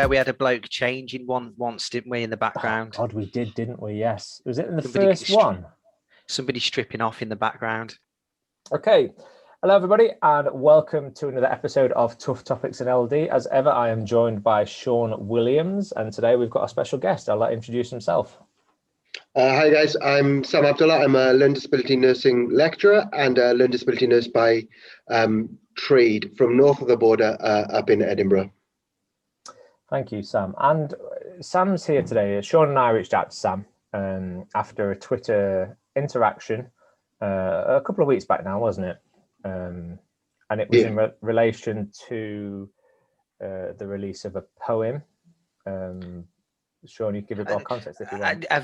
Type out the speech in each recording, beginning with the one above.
where we had a bloke changing once, didn't we, in the background? Oh, God, we did, didn't we? Yes. Was it in the Somebody first one? Somebody stripping off in the background. Okay. Hello, everybody, and welcome to another episode of Tough Topics in LD. As ever, I am joined by Sean Williams, and today we've got a special guest. I'll let him introduce himself. Hi guys, I'm Sam Abdulla. I'm a learning disability nursing lecturer and a learning disability nurse by trade from north of the border up in Edinburgh. Thank you, Sam. And Sam's here today. Sean and I reached out to Sam after a Twitter interaction a couple of weeks back now, wasn't it? And it was in relation to the release of a poem. Sean, you give it more context if you want. A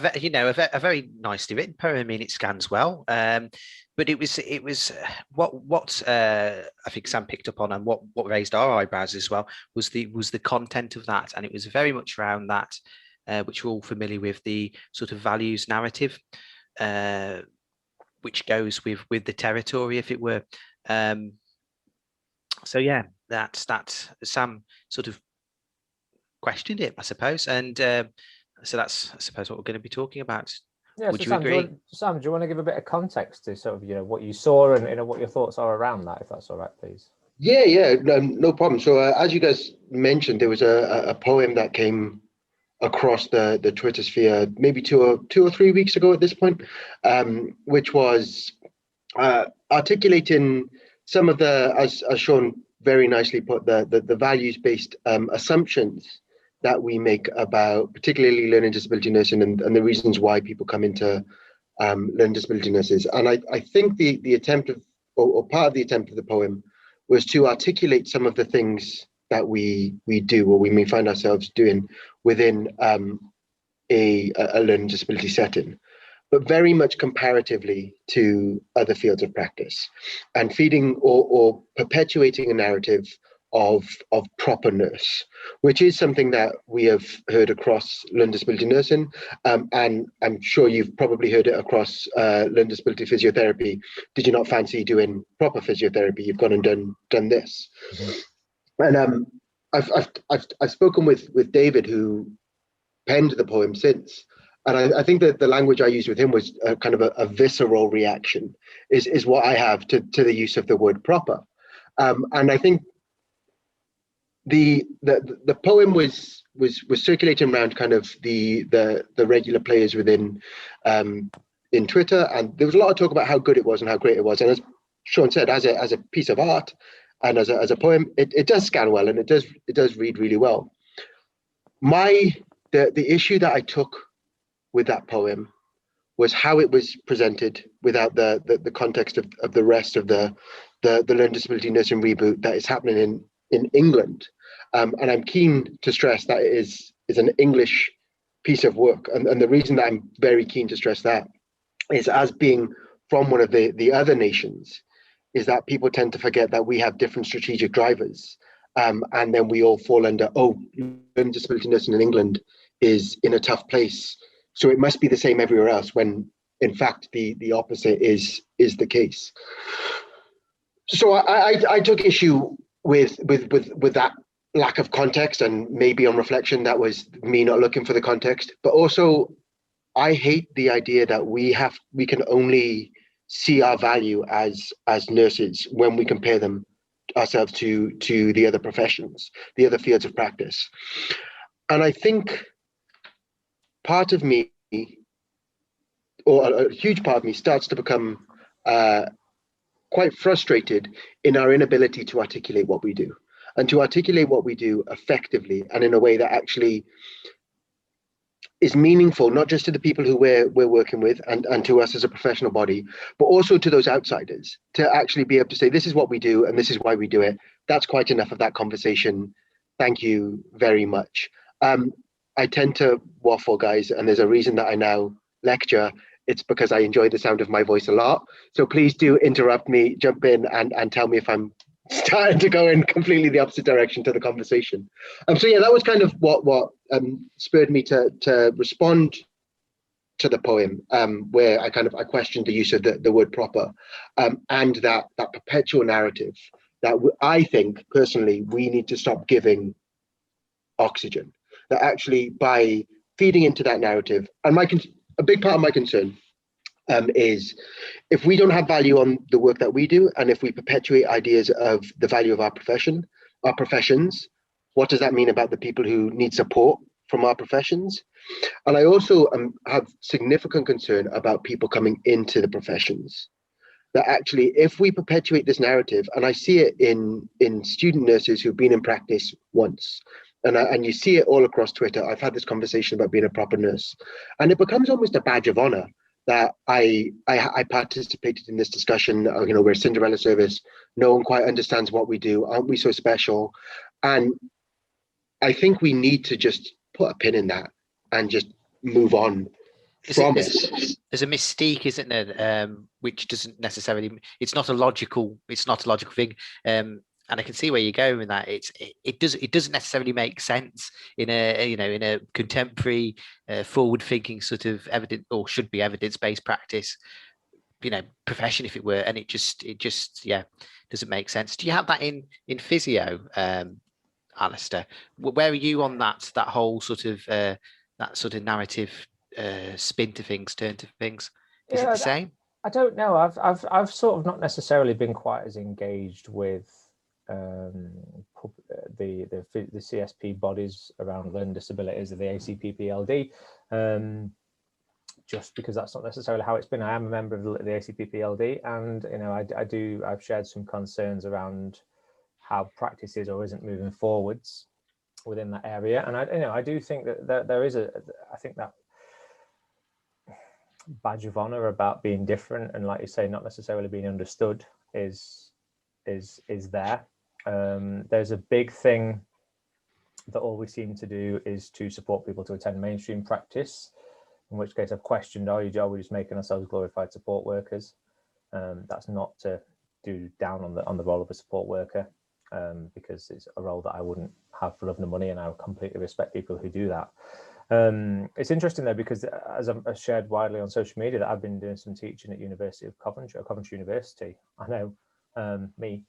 very nicely written poem. I mean, it scans well. But it was what I think Sam picked up on, and what raised our eyebrows as well was the content of that, and it was very much around that, which we're all familiar with, the sort of values narrative, which goes with the territory, if it were. So yeah, that's Sam sort of questioned it, I suppose, and so that's, I suppose, what we're going to be talking about. Yeah, Would so you agree? Sam, do you want to give a bit of context to sort of what you saw and what your thoughts are around that, if that's all right, please? Yeah, no problem. So as you guys mentioned, there was a poem that came across the Twitter sphere maybe two or 3 weeks ago at this point, which was articulating some of the, as Sean very nicely put, the values-based assumptions that we make about particularly learning disability nursing and the reasons why people come into learning disability nurses. And I think the attempt of, or part of the attempt of the poem was to articulate some of the things that we do, or we may find ourselves doing within a learning disability setting, but very much comparatively to other fields of practice, and feeding or perpetuating a narrative of proper nurse, which is something that we have heard across learning disability nursing, and I'm sure you've probably heard it across learning disability physiotherapy. Did you not fancy doing proper physiotherapy? You've gone and done this. Mm-hmm. And I've spoken with David, who penned the poem since. And I think that the language I used with him was kind of a visceral reaction, is what I have to the use of the word proper. And I think the poem was circulating around kind of the regular players within in Twitter, and there was a lot of talk about how good it was and how great it was. And as Sean said, as a piece of art and as a poem, it does scan well, and it does read really well. The issue that I took with that poem was how it was presented without the context of the rest of the learning disability nursing reboot that is happening in England. And I'm keen to stress that it is an English piece of work. And the reason that I'm very keen to stress that is, as being from one of the other nations, is that people tend to forget that we have different strategic drivers. And then we all fall under, learning disability nursing in England is in a tough place, so it must be the same everywhere else, when in fact the opposite is the case. So I took issue with that lack of context, and maybe on reflection that was me not looking for the context. But also, I hate the idea that we can only see our value as nurses when we compare ourselves to the other professions, the other fields of practice. And I think part of me, or a huge part of me, starts to become quite frustrated in our inability to articulate what we do, and to articulate what we do effectively and in a way that actually is meaningful, not just to the people who we're working with and to us as a professional body, but also to those outsiders, to actually be able to say, this is what we do and this is why we do it. That's quite enough of that conversation. Thank you very much. I tend to waffle, guys, and there's a reason that I now lecture. It's because I enjoy the sound of my voice a lot. So please do interrupt me, jump in and tell me if I'm starting to go in completely the opposite direction to the conversation. So yeah, that was kind of what spurred me to respond to the poem, where I questioned the use of the word proper, and that perpetual narrative that I think personally we need to stop giving oxygen. That actually, by feeding into that narrative, and a big part of my concern is if we don't have value on the work that we do, and if we perpetuate ideas of the value of our professions, what does that mean about the people who need support from our professions? And I also have significant concern about people coming into the professions. That actually, if we perpetuate this narrative, and I see it in student nurses who've been in practice once, and you see it all across Twitter. I've had this conversation about being a proper nurse, and it becomes almost a badge of honor that I participated in this discussion. We're a Cinderella service. No one quite understands what we do. Aren't we so special? And I think we need to just put a pin in that and just move on from it. There's a mystique, isn't there? Which doesn't necessarily. It's not a logical thing. And I can see where you're going with that. It doesn't necessarily make sense in a contemporary, forward-thinking sort of evidence, or should be evidence-based practice, profession, if it were. And it just doesn't make sense. Do you have that in physio, Alistair? Where are you on that whole sort of narrative spin to things, turn to things? Is it the same? I don't know. I've sort of not necessarily been quite as engaged with the CSP bodies around learning disabilities, or the ACPPLD, just because that's not necessarily how it's been. I am a member of the ACPPLD, and I've shared some concerns around how practice is or isn't moving forwards within that area. And I do think that there is I think that badge of honor about being different, and like you say, not necessarily being understood is there. There's a big thing that all we seem to do is to support people to attend mainstream practice, in which case I've questioned, are we just making ourselves glorified support workers? That's not to do down on the role of a support worker, because it's a role that I wouldn't have for love nor money, and I completely respect people who do that. It's interesting though, because as I've shared widely on social media, that I've been doing some teaching at University of Coventry, or Coventry University. I know me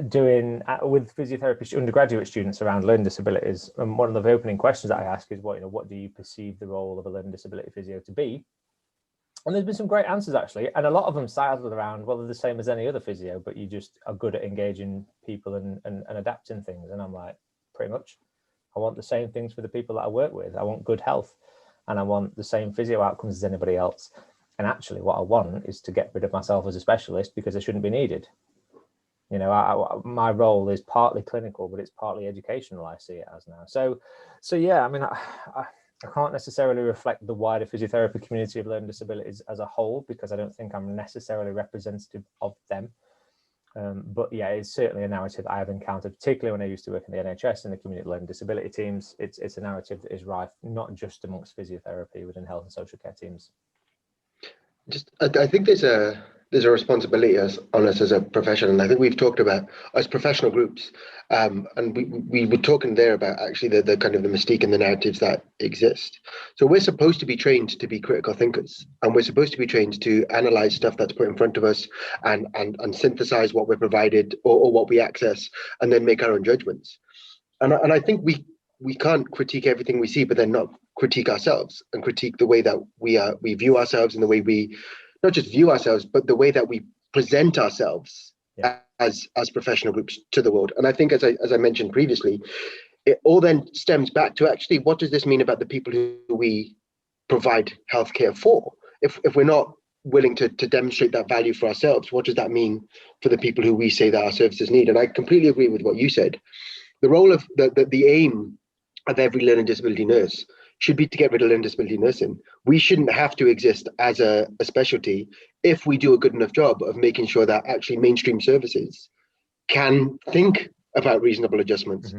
doing with physiotherapy undergraduate students around learning disabilities, and one of the opening questions that I ask is, what do you perceive the role of a learning disability physio to be? And there's been some great answers actually, and a lot of them saddled around, well, they're the same as any other physio, but you just are good at engaging people and adapting things. And I'm like, pretty much. I want the same things for the people that I work with. I want good health, and I want the same physio outcomes as anybody else. And actually what I want is to get rid of myself as a specialist, because I shouldn't be needed. My role is partly clinical, but it's partly educational, I see it as now. So yeah, I mean, I can't necessarily reflect the wider physiotherapy community of learning disabilities as a whole, because I don't think I'm necessarily representative of them. But yeah, it's certainly a narrative I have encountered, particularly when I used to work in the NHS and the community learning disability teams. It's a narrative that is rife, not just amongst physiotherapy, within health and social care teams. I think there's a responsibility on us as a profession, and I think we've talked about as professional groups, and we were talking there about actually the kind of the mystique and the narratives that exist. So we're supposed to be trained to be critical thinkers, and we're supposed to be trained to analyze stuff that's put in front of us and synthesize what we're provided or what we access, and then make our own judgments. And I think we can't critique everything we see, but then not critique ourselves and critique the way that we view ourselves, and the way we not just view ourselves, but the way that we present ourselves as professional groups to the world. And I think, as I mentioned previously, it all then stems back to actually, what does this mean about the people who we provide healthcare for? If we're not willing to demonstrate that value for ourselves, what does that mean for the people who we say that our services need? And I completely agree with what you said. The role of the aim of every learning disability nurse should be to get rid of learning disability nursing. We shouldn't have to exist as a specialty if we do a good enough job of making sure that actually mainstream services can think about reasonable adjustments,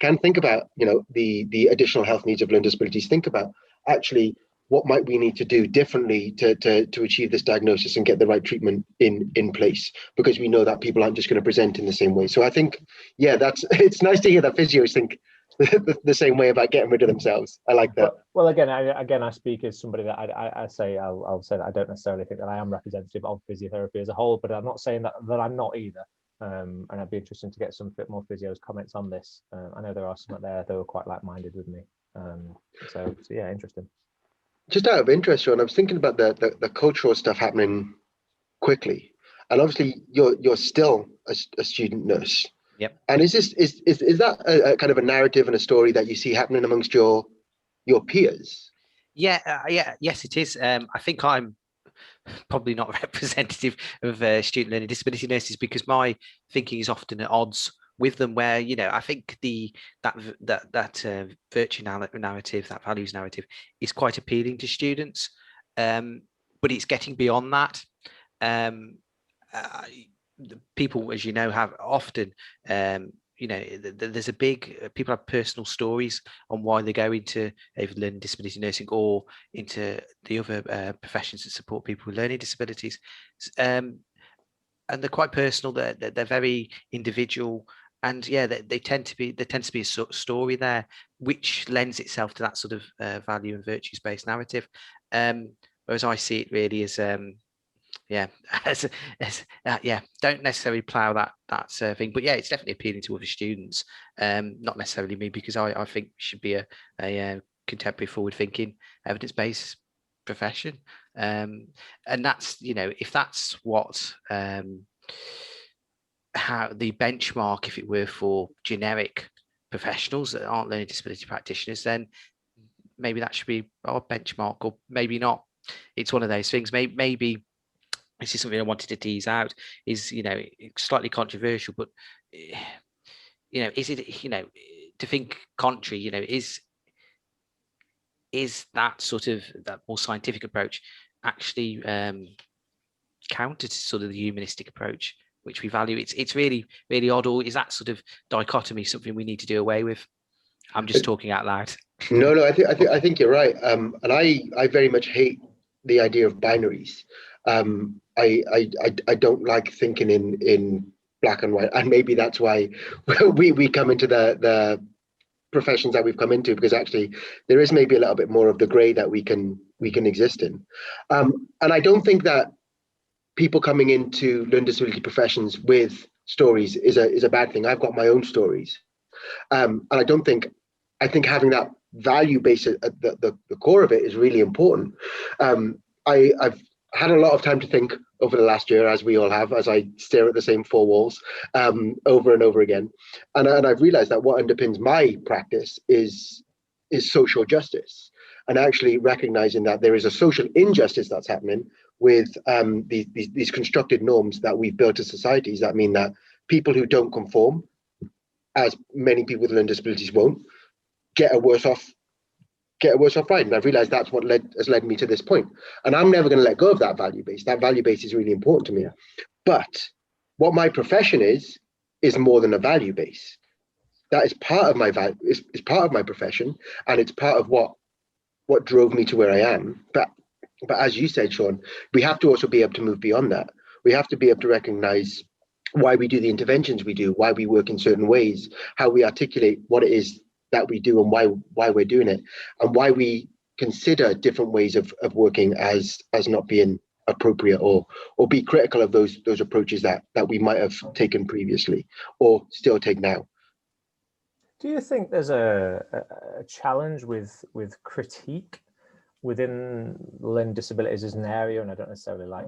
can think about the additional health needs of learning disabilities, think about actually what might we need to do differently to achieve this diagnosis and get the right treatment in place, because we know that people aren't just going to present in the same way. So I think, yeah, it's nice to hear that physios think the same way about getting rid of themselves. I like that. Well, again, I speak as somebody that I'll say that I don't necessarily think that I am representative of physiotherapy as a whole, but I'm not saying that I'm not either. And I'd be interested to get some bit more physios comments on this. I know there are some out there that were quite like-minded with me. So yeah, interesting. Just out of interest, Sean, I was thinking about the cultural stuff happening quickly, and obviously you're still a student nurse. Yep. And is that a kind of a narrative and a story that you see happening amongst your peers? Yes, it is. I think I'm probably not representative of student learning disability nurses, because my thinking is often at odds with them, where I think that virtue narrative, that values narrative, is quite appealing to students, but it's getting beyond that. People, as you know, have often there's a big people have personal stories on why they go into either learning disability nursing or into the other professions that support people with learning disabilities, and they're quite personal. They're very individual, and there tends to be a sort of story there which lends itself to that sort of value and virtues based narrative, whereas I see it really as don't necessarily plough that thing, but it's definitely appealing to other students, not necessarily me, because I think it should be a contemporary, forward-thinking, evidence-based profession, and that's if that's what how the benchmark, if it were, for generic professionals that aren't learning disability practitioners, then maybe that should be our benchmark, or maybe not. It's one of those things. Maybe this is something I wanted to tease out, is slightly controversial, but is it to think contrary, is that sort of that more scientific approach actually counter to sort of the humanistic approach which we value? It's really, really odd. Or is that sort of dichotomy something we need to do away with? I'm just talking out loud. No, I think you're right. And I very much hate the idea of binaries. I don't like thinking in black and white, and maybe that's why we come into the professions that we've come into, because actually there is maybe a little bit more of the grey that we can exist in. And I don't think that people coming into learning disability professions with stories is a bad thing. I've got my own stories, and I think having that value base at the core of it is really important. I've had a lot of time to think over the last year, as we all have, as I stare at the same four walls over and over again. And I've realized that what underpins my practice is social justice, and actually recognizing that there is a social injustice that's happening with these constructed norms that we've built as societies, that mean that people who don't conform, as many people with learning disabilities won't, get a worse off ride. And I've realized that's what has led me to this point. And I'm never going to let go of that value base. That value base is really important to me. But what my profession is more than a value base. That is part of my value, is part of my profession, and it's part of what drove me to where I am. But as you said, Sean, we have to also be able to move beyond that. We have to be able to recognize why we do the interventions we do, why we work in certain ways, how we articulate what it is that we do, and why we're doing it, and why we consider different ways of working as not being appropriate, or be critical of those approaches that we might have taken previously or still take now. Do you think there's a challenge with critique within learning disabilities as an area? And I don't necessarily like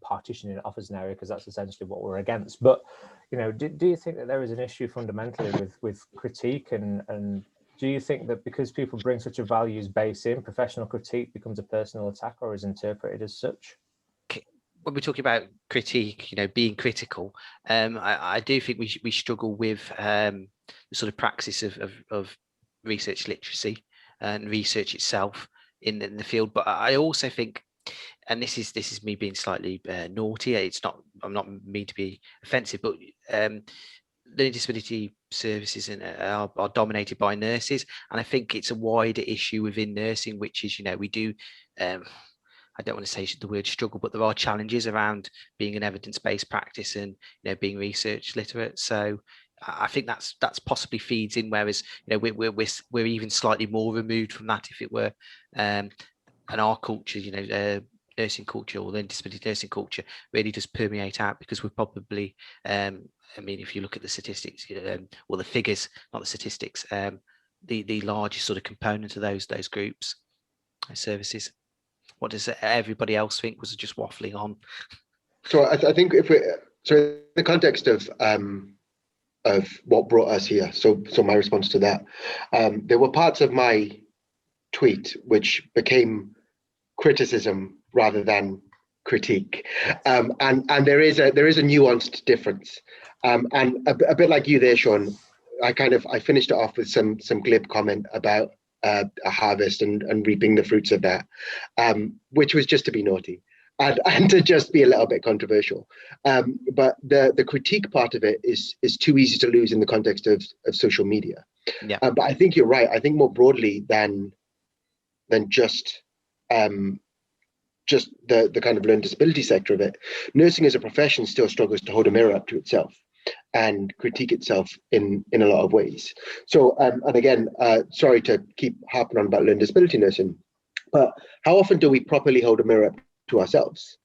partitioning it off as an area, because that's essentially what we're against. But do you think that there is an issue fundamentally with critique, and do you think that because people bring such a values base in, professional critique becomes a personal attack, or is interpreted as such? When we're talking about critique, being critical, I do think we struggle with the sort of praxis of research literacy and research itself in the field. But I also think, and this is me being slightly naughty, I'm not mean to be offensive, but learning disability services are dominated by nurses, and I think it's a wider issue within nursing, which is we do I don't want to say the word struggle, but there are challenges around being an evidence-based practice and being research literate. So I think that's possibly feeds in, whereas we're even slightly more removed from that, if it were. And our culture, nursing culture or learning disability nursing culture really does permeate out, because we're probably, I mean, if you look at the statistics, or the figures, not the statistics, the largest sort of component of those groups, services. What does everybody else think? Was just waffling on? So I think if we, so in the context of what brought us here, so my response to that, there were parts of my tweet which became criticism rather than critique, and there is a nuanced difference, and a bit like you there, Sean. I finished it off with some glib comment about a harvest and reaping the fruits of that, which was just to be naughty and to just be a little bit controversial. But the critique part of it is too easy to lose in the context of social media. Yeah. But I think you're right. I think more broadly than just the kind of learning disability sector of it, nursing as a profession still struggles to hold a mirror up to itself and critique itself in a lot of ways. So, and again, sorry to keep harping on about learning disability nursing, but how often do we properly hold a mirror up to ourselves?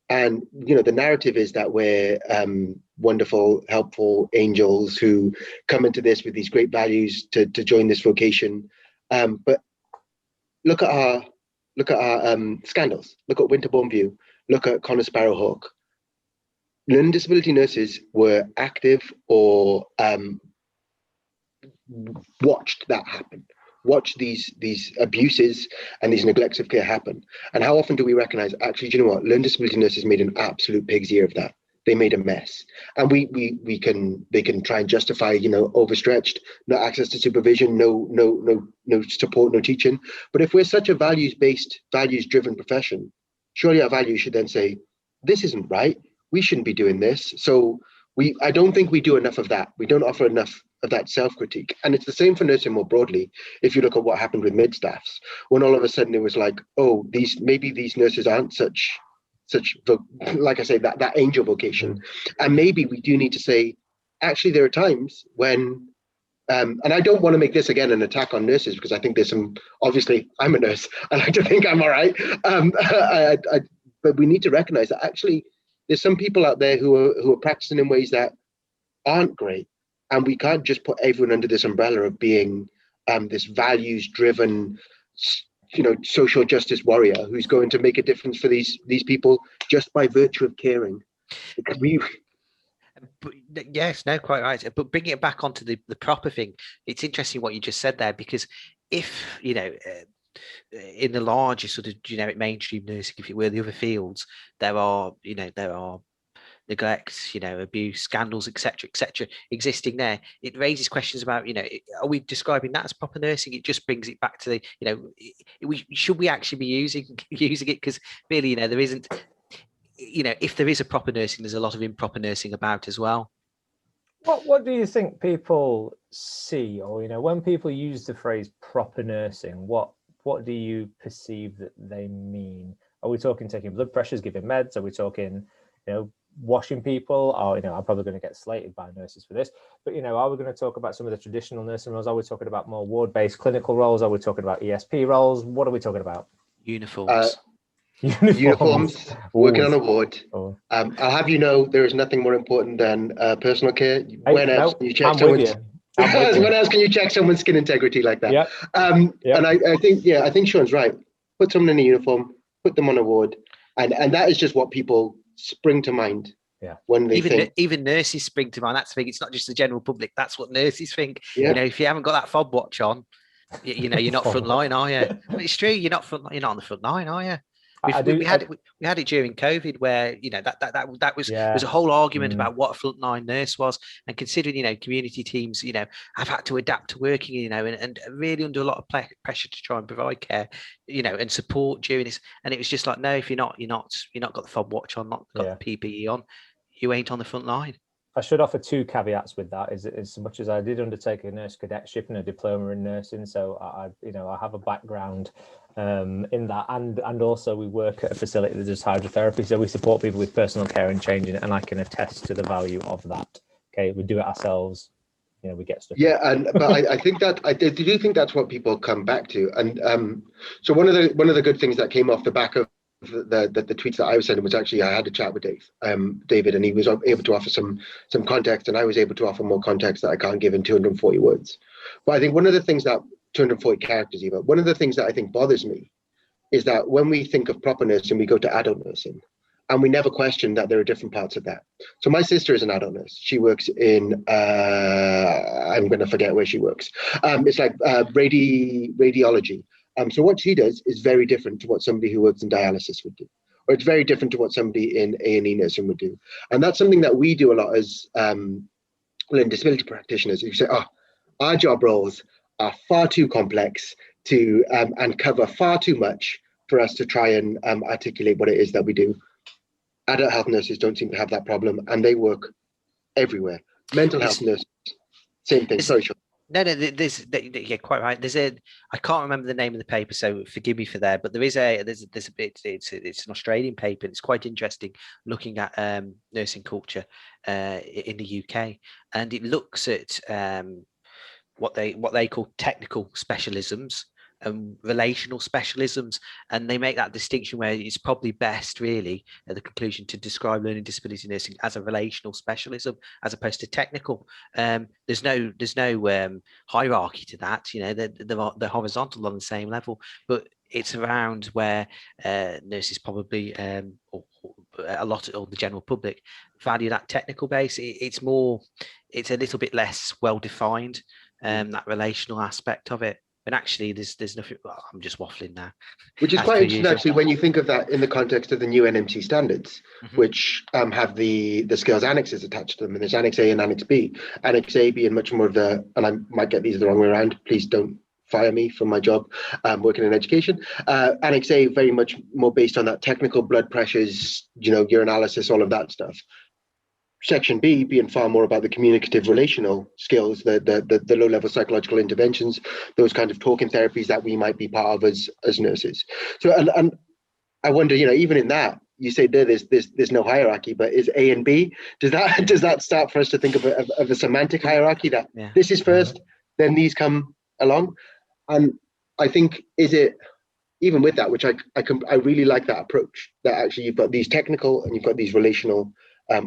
And the narrative is that we're wonderful, helpful angels who come into this with these great values to join this vocation. But look at our scandals. Look at Winterbourne View. Look at Connor Sparrowhawk. Learning disability nurses were active or watched that happen. Watched these abuses and these neglects of care happen. And how often do we recognize, actually, do you know what? Learning disability nurses made an absolute pig's ear of that. They made a mess. And they can try and justify, overstretched, no access to supervision, no support, no teaching. But if we're such a values-based, values-driven profession, surely our values should then say, this isn't right. We shouldn't be doing this. So I don't think we do enough of that. We don't offer enough of that self-critique. And it's the same for nursing more broadly. If you look at what happened with mid-staffs, when all of a sudden it was like, oh, maybe these nurses aren't such, like I say, that angel vocation. And maybe we do need to say, actually, there are times when, and I don't want to make this again an attack on nurses, because I think there's some, obviously I'm a nurse, I like to think I'm all right. But we need to recognize that actually there's some people out there who are practicing in ways that aren't great. And we can't just put everyone under this umbrella of being this values-driven, social justice warrior who's going to make a difference for these people just by virtue of caring. Yes, no, quite right. But bringing it back onto the proper thing, it's interesting what you just said there, because if, in the larger sort of generic mainstream nursing, if it were the other fields, there are neglect, abuse, scandals, etc., existing there. It raises questions about, are we describing that as proper nursing? It just brings it back to the, should we actually be using it? Because really, there isn't, if there is a proper nursing, there's a lot of improper nursing about as well. What do you think people see, or when people use the phrase proper nursing, what do you perceive that they mean? Are we talking taking blood pressures, giving meds? Are we talking, washing people? Or I'm probably going to get slated by nurses for this, but are we going to talk about some of the traditional nursing roles? Are we talking about more ward-based clinical roles? Are we talking about ESP roles? What are we talking about? Uniforms. Uniforms, working on a ward. I'll have there is nothing more important than personal care. When else can you check someone's when else can you check someone's skin integrity like that? Yep. And I think Sean's right. Put someone in a uniform, put them on a ward, and that is just what people spring to mind. Yeah. When they think. Even nurses spring to mind. That's the thing. It's not just the general public. That's what nurses think. Yeah. If you haven't got that fob watch on, you're not front line, are you? But it's true. You're not on the front line, are you? We had it during COVID, where that was there's a whole argument about what a frontline nurse was, and considering community teams have had to adapt to working and really under a lot of pressure to try and provide care and support during this, and it was just like, no, if you're not got the fob watch on, not got the PPE on, you ain't on the front line. I should offer two caveats with that. Is as much as I did undertake a nurse cadetship and a diploma in nursing, so I have a background in that, and also we work at a facility that does hydrotherapy, so we support people with personal care and changing it, and I can attest to the value of that. Okay, we do it ourselves. We get stuff. Yeah, but I think that I do think that's what people come back to, and so one of the good things that came off the back of the tweets that I was sending was actually, I had a chat with David, and he was able to offer some context, and I was able to offer more context that I can't give in 240 words. But I think one of the things that 240 characters even, one of the things that I think bothers me is that when we think of proper nursing, we go to adult nursing, and we never question that there are different parts of that. So my sister is an adult nurse. She works in, I'm going to forget where she works. It's like radiology. So what she does is very different to what somebody who works in dialysis would do, or it's very different to what somebody in A&E nursing would do. And that's something that we do a lot as learning disability practitioners. You say, oh, our job roles are far too complex to and cover far too much for us to try and articulate what it is that we do. Adult health nurses don't seem to have that problem, and they work everywhere. Mental health nurses, same thing. Sorry, Sean. No, yeah, quite right. I can't remember the name of the paper, so forgive me for that. But there's a bit. It's an Australian paper, and it's quite interesting looking at nursing culture in the UK, and it looks at what they call technical specialisms and relational specialisms, and they make that distinction where it's probably best, really, at the conclusion, to describe learning disability nursing as a relational specialism as opposed to technical. There's no hierarchy to that. You know, they're horizontal on the same level, but it's around where nurses probably or a lot of the general public value that technical base. It's a little bit less well defined, that relational aspect of it. But actually, there's nothing. Well, I'm just waffling now. Which is quite interesting, actually, when you think of that in the context of the new NMC standards, which have the skills annexes attached to them, and there's Annex A and Annex B. Annex A being much more of the, and I might get these the wrong way around. Please don't fire me from my job working in education. Annex A very much more based on that technical blood pressures, urinalysis, all of that stuff. Section B being far more about the communicative relational skills, the low-level psychological interventions, those kind of talking therapies that we might be part of as nurses. So, and I wonder, even in that, you say there's no hierarchy, but is A and B, does that start for us to think of a semantic hierarchy that this is first, then these come along? And I think, is it, even with that, which I really like that approach, that actually you've got these technical and you've got these relational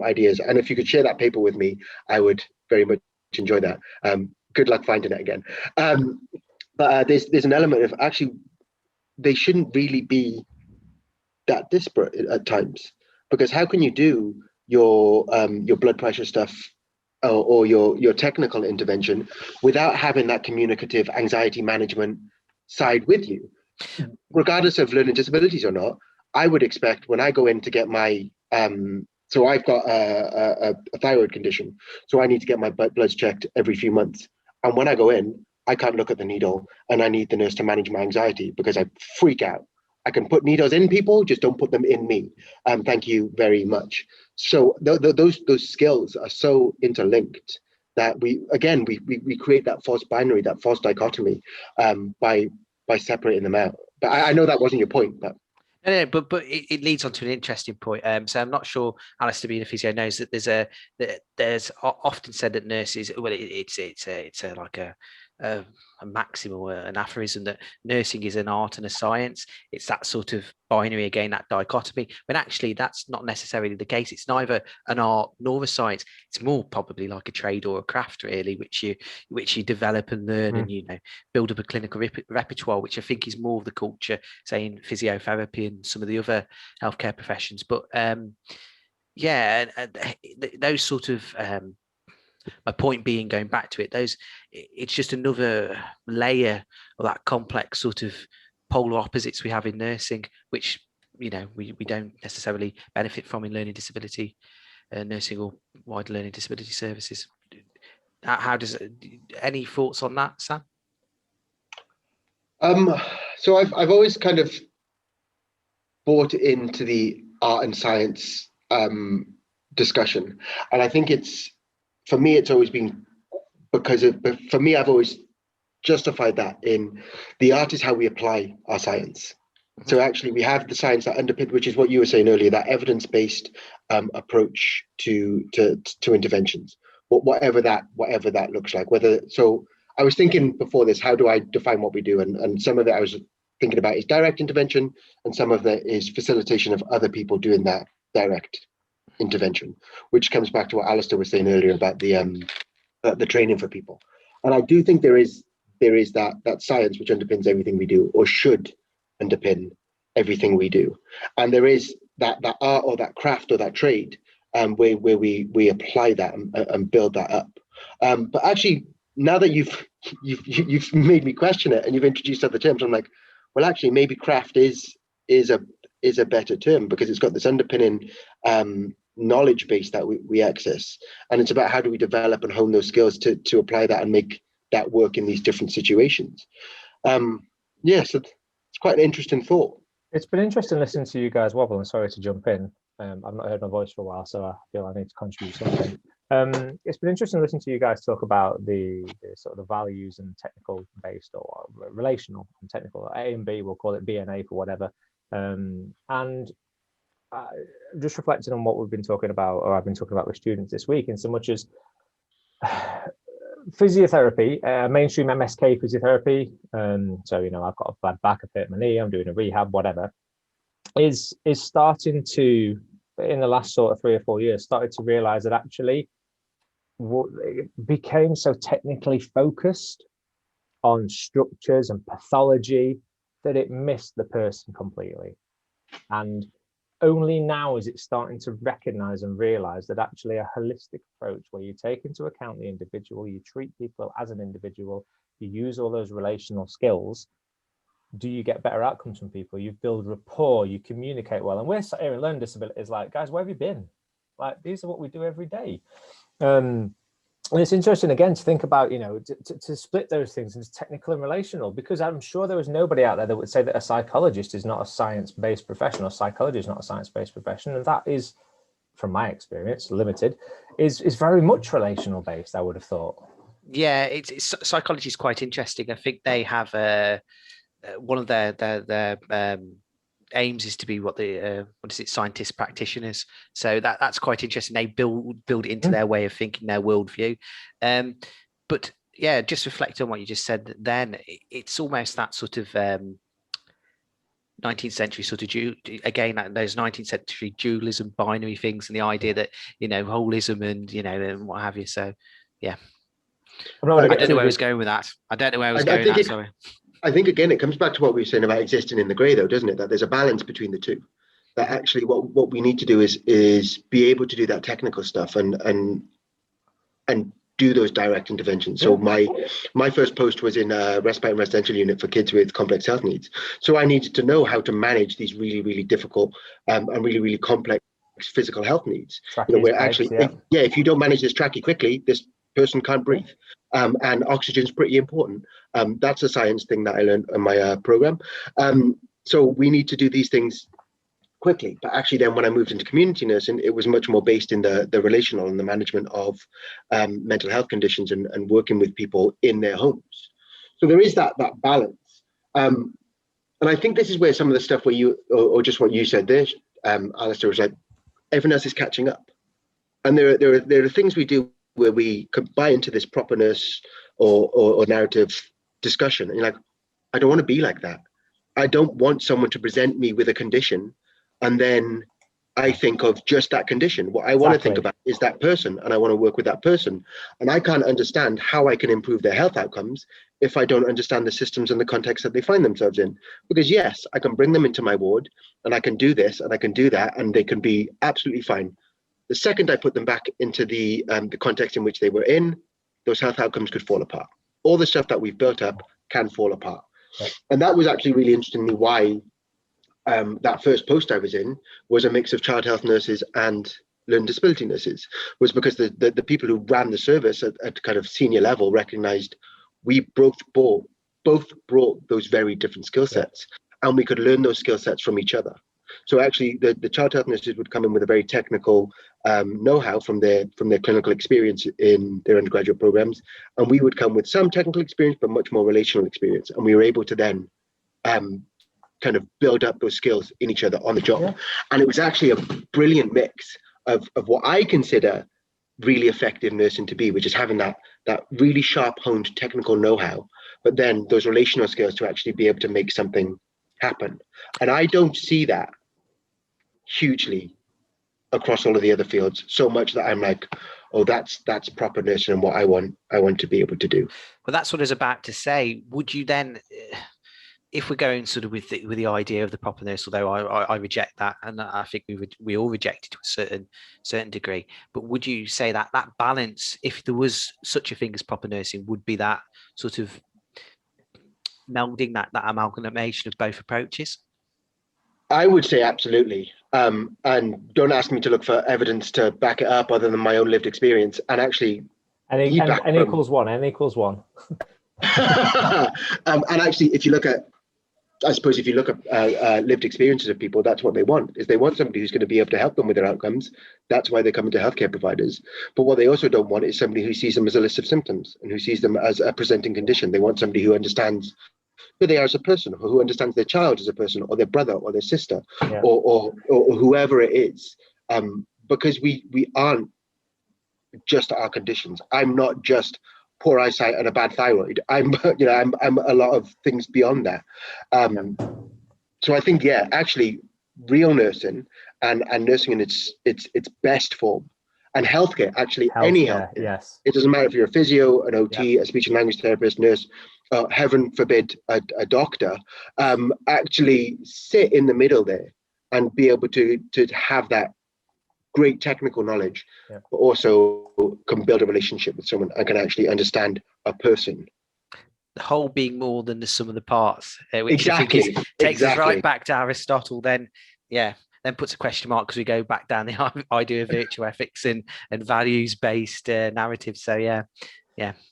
ideas. And if you could share that paper with me, I would very much enjoy that. Good luck finding it again. But there's an element of, actually, they shouldn't really be that disparate at times, because how can you do your blood pressure stuff or your technical intervention without having that communicative anxiety management side with you? Regardless of learning disabilities or not, I would expect when I go in to get my so I've got a thyroid condition, so I need to get my bloods checked every few months. And when I go in, I can't look at the needle, and I need the nurse to manage my anxiety because I freak out. I can put needles in people, just don't put them in me. Thank you very much. So those skills are so interlinked that we create that false binary, that false dichotomy by separating them out. But I know that wasn't your point, but. No, but it leads on to an interesting point. So I'm not sure Alistair, being a physio, knows that there's often said that nurses, well, it's like a maxim or an aphorism that nursing is an art and a science. It's that sort of binary again, that dichotomy. When actually that's not necessarily the case. It's neither an art nor a science. It's more probably like a trade or a craft, really, which you develop and learn and build up a clinical repertoire, which I think is more of the culture, say, in physiotherapy and some of the other healthcare professions. But those sort of my point being, going back to it, it's just another layer of that complex sort of polar opposites we have in nursing, which we don't necessarily benefit from in learning disability nursing or wider learning disability services. How does any thoughts on that, Sam? So I've always kind of bought into the art and science discussion, and I think for me it's always been for me I've always justified that in the art is how we apply our science. So actually we have the science that underpins, which is what you were saying earlier, that evidence-based approach to interventions, whatever that looks like. So I was thinking before this, how do I define what we do? And some of it I was thinking about is direct intervention, and some of that is facilitation of other people doing that direct intervention, which comes back to what Alistair was saying earlier about the training for people. And I do think there is that science which underpins everything we do, or should underpin everything we do. And there is that art or that craft or that trade where we apply that and build that up. But actually, now that you've made me question it and you've introduced other terms, I'm like, well, actually, maybe craft is a better term, because it's got this underpinning knowledge base that we access, and it's about how do we develop and hone those skills to apply that and make that work in these different situations. So it's quite an interesting thought. It's been interesting listening to you guys wobble, and sorry to jump in. I've not heard my voice for a while, so I feel I need to contribute something. It's been interesting listening to you guys talk about the sort of the values and technical based, or relational and technical. A and B, we'll call it B and A for whatever. And just reflecting on what we've been talking about, or I've been talking about with students this week, in so much as physiotherapy, mainstream MSK physiotherapy. So, I've got a bad back, I hurt my knee, I'm doing a rehab, whatever, is starting to, in the last sort of 3 or 4 years, started to realize that actually it became so technically focused on structures and pathology that it missed the person completely. And only now is it starting to recognize and realize that actually a holistic approach, where you take into account the individual, you treat people as an individual, you use all those relational skills, do you get better outcomes from people? You build rapport, you communicate well. And we're sat here in learning disabilities, like, guys, where have you been? Like, these are what we do every day. And it's interesting, again, to think about, to split those things into technical and relational, because I'm sure there is nobody out there that would say that a psychologist is not a science-based profession, or psychology is not a science-based profession. And that is, from my experience, limited, is very much relational based, I would have thought. Yeah, psychology is quite interesting. I think they have one of their aims is to be scientist practitioners. So that's quite interesting. They build it into their way of thinking, their worldview. But yeah, just reflect on what you just said. Then it's almost that sort of 19th century sort of those 19th century dualism, binary things, and the idea that holism and what have you. So yeah, I don't know where I was going with that. Sorry. I think, again, it comes back to what we were saying about existing in the grey, though, doesn't it? That there's a balance between the two. That actually what we need to do is be able to do that technical stuff and do those direct interventions. So my first post was in a respite and residential unit for kids with complex health needs. So I needed to know how to manage these really, really difficult and really, really complex physical health needs. Where actually, if you don't manage this trachea quickly, this person can't breathe. And oxygen is pretty important. That's a science thing that I learned in my program. So we need to do these things quickly. But actually, then when I moved into community nursing, it was much more based in the relational and the management of mental health conditions and working with people in their homes. So there is that balance. And I think this is where some of the stuff where you, or just what you said there, Alistair, was like, everyone else is catching up. And there are things we do where we could buy into this properness or narrative discussion. And you're like, I don't want to be like that. I don't want someone to present me with a condition and then I think of just that condition. What I want to think about is that person, and I want to work with that person. And I can't understand how I can improve their health outcomes if I don't understand the systems and the context that they find themselves in. Because yes, I can bring them into my ward and I can do this and I can do that and they can be absolutely fine. The second I put them back into the context in which they were in, those health outcomes could fall apart. All the stuff that we've built up can fall apart. Right. And that was actually really interestingly why that first post I was in was a mix of child health nurses and learning disability nurses, was because the people who ran the service at kind of senior level recognized we both brought those very different skill sets, and we could learn those skill sets from each other. So actually the child health nurses would come in with a very technical know-how from their clinical experience in their undergraduate programs, and we would come with some technical experience but much more relational experience, and we were able to then kind of build up those skills in each other on the job. And it was actually a brilliant mix of what I consider really effective nursing to be, which is having that really sharp honed technical know-how, but then those relational skills to actually be able to make something happen. And I don't see that hugely across all of the other fields so much that I'm like, oh, that's proper nursing and what I want to be able to do. Well, that's what I was about to say. Would you then, if we're going sort of with the idea of the proper nurse, although I reject that, and I think we all reject it to a certain degree, but would you say that that balance, if there was such a thing as proper nursing, would be that sort of melding, that amalgamation of both approaches? I would say absolutely. And don't ask me to look for evidence to back it up other than my own lived experience. And actually, N equals one. N equals one. And actually, if you look at, I suppose, if you look at lived experiences of people, that's what they want. Is they want somebody who's going to be able to help them with their outcomes. That's why they come into healthcare providers. But what they also don't want is somebody who sees them as a list of symptoms and who sees them as a presenting condition. They want somebody who understands who they are as a person, or who understands their child as a person, or their brother, or their sister, Yeah. or whoever it is. Because we aren't just our conditions. I'm not just poor eyesight and a bad thyroid. I'm a lot of things beyond that. So I think, yeah, actually, real nursing and nursing in its best form, and healthcare, actually, any healthcare. Yes. It doesn't matter if you're a physio, an OT, a speech and language therapist, nurse, heaven forbid, a doctor, actually sit in the middle there and be able to have that great technical knowledge, but also can build a relationship with someone and can actually understand a person. The whole being more than the sum of the parts, which Exactly. I think takes us right back to Aristotle. Then puts a question mark because we go back down the idea of virtue ethics and values-based narrative. So yeah.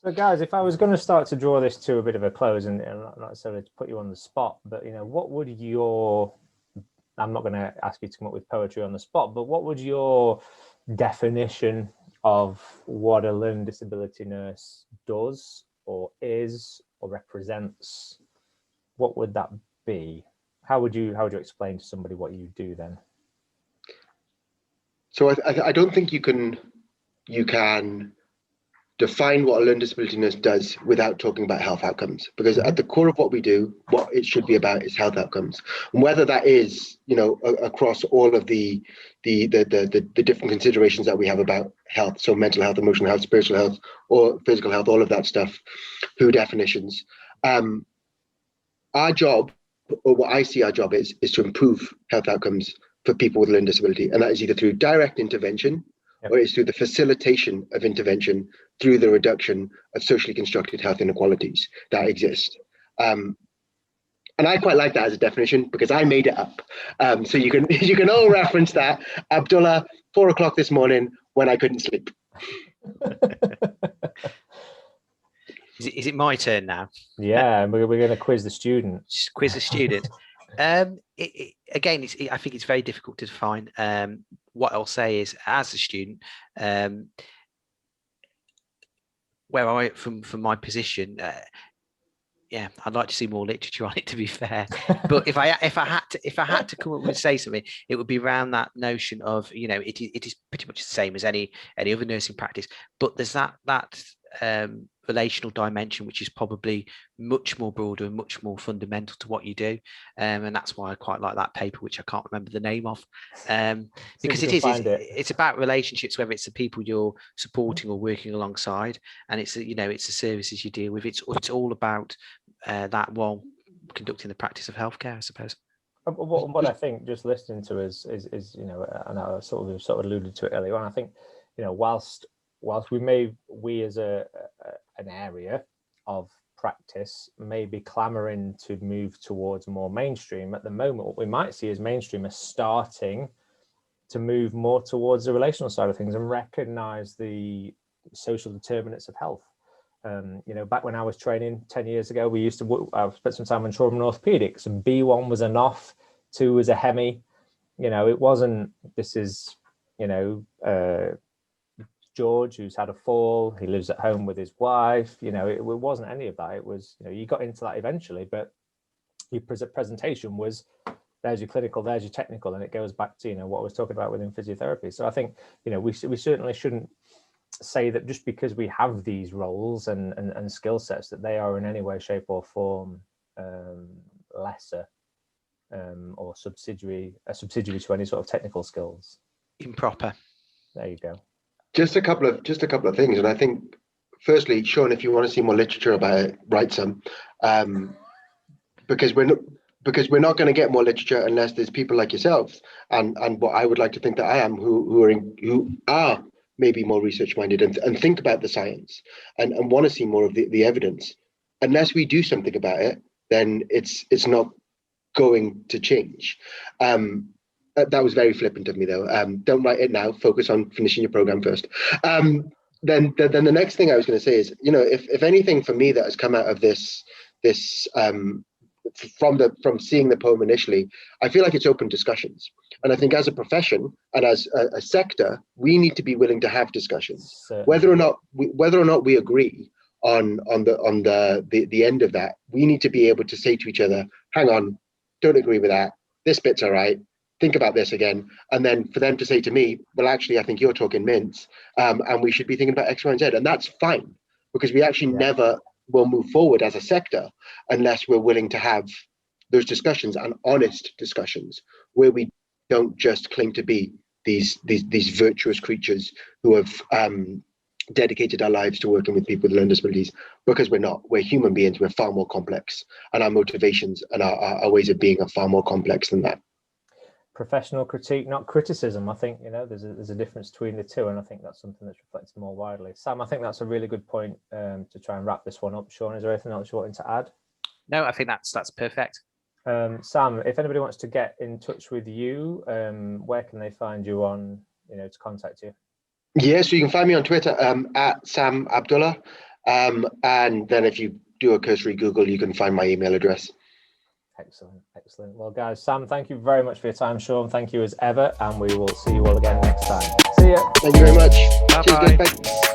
So guys, if I was going to start to draw this to a bit of a close, and not necessarily to put you on the spot, but what would your, I'm not going to ask you to come up with poetry on the spot, but what would your definition of what a learning disability nurse does or is or represents, what would that be? How would you explain to somebody what you do then? So I don't think you can define what a learning disability nurse does without talking about health outcomes, because at the core of what we do, what it should be about is health outcomes. And whether that is, across all of the different considerations that we have about health, so mental health, emotional health, spiritual health, or physical health, all of that stuff, WHO definitions. Our job, or what I see our job is to improve health outcomes for people with learning disability. And that is either through direct intervention, or it's through the facilitation of intervention through the reduction of socially constructed health inequalities that exist. And I quite like that as a definition because I made it up. So you can all reference that. Abdullah, 4 o'clock this morning when I couldn't sleep. Is it my turn now? Yeah, we're going to quiz the student. Just quiz the student. Again, I think it's very difficult to define. What I'll say is, as a student, where I, from my position, I'd like to see more literature on it, to be fair. But if I had to come up with say something, it would be around that notion of, it is pretty much the same as any other nursing practice, but there's that relational dimension, which is probably much more broader and much more fundamental to what you do, and that's why I quite like that paper, which I can't remember the name of, because it's about relationships, whether it's the people you're supporting or working alongside, and it's the services you deal with. It's all about that while conducting the practice of healthcare, I suppose. What I think, just listening to is and I sort of alluded to it earlier on. I think whilst we as an area of practice may be clamoring to move towards more mainstream, at the moment what we might see is mainstream is starting to move more towards the relational side of things and recognize the social determinants of health. Back when I was training 10 years ago, we used to I spent some time on trauma and orthopedics, and B1 was a NOF, 2 was a HEMI. It wasn't, this is George, who's had a fall, he lives at home with his wife. It wasn't any of that. It was, you got into that eventually, but your presentation was, there's your clinical, there's your technical, and it goes back to what I was talking about within physiotherapy. So I think we certainly shouldn't say that just because we have these roles and skill sets that they are in any way, shape or form lesser or subsidiary to any sort of technical skills? Improper. There you go. Just a couple of things, and I think firstly, Sean, if you want to see more literature about it, write some, because we're not going to get more literature unless there's people like yourselves and what I would like to think that I am, who are maybe more research minded and think about the science and want to see more of the evidence. Unless we do something about it, then it's not going to change. That was very flippant of me, though. Don't write it now. Focus on finishing your program first. Then the next thing I was going to say is, if anything for me that has come out of this from seeing the poem initially, I feel like it's open discussions, and I think as a profession and as a sector, we need to be willing to have discussions, whether or not we agree on the end of that. We need to be able to say to each other, "Hang on, don't agree with that. This bit's all right. Think about this again," and then for them to say to me, "Well, actually, I think you're talking mince, and we should be thinking about X, Y, and Z," and that's fine, because we actually never will move forward as a sector unless we're willing to have those discussions and honest discussions where we don't just claim to be these virtuous creatures who have dedicated our lives to working with people with learning disabilities, because we're not. We're human beings. We're far more complex, and our motivations and our ways of being are far more complex than that. Professional critique, not criticism. I think there's a difference between the two, and I think that's something that's reflected more widely. Sam, I think that's a really good point to try and wrap this one up. Sean, is there anything else you wanted to add? No, I think that's perfect. Sam, if anybody wants to get in touch with you, where can they find you on, to contact you? Yeah, so you can find me on Twitter at Sam Abdulla, and then if you do a cursory Google, you can find my email address. Excellent. Well, guys, Sam, thank you very much for your time. Sean, thank you as ever, and we will see you all again next time. See ya. Thank you very much. Bye-bye. Cheers, guys. Bye.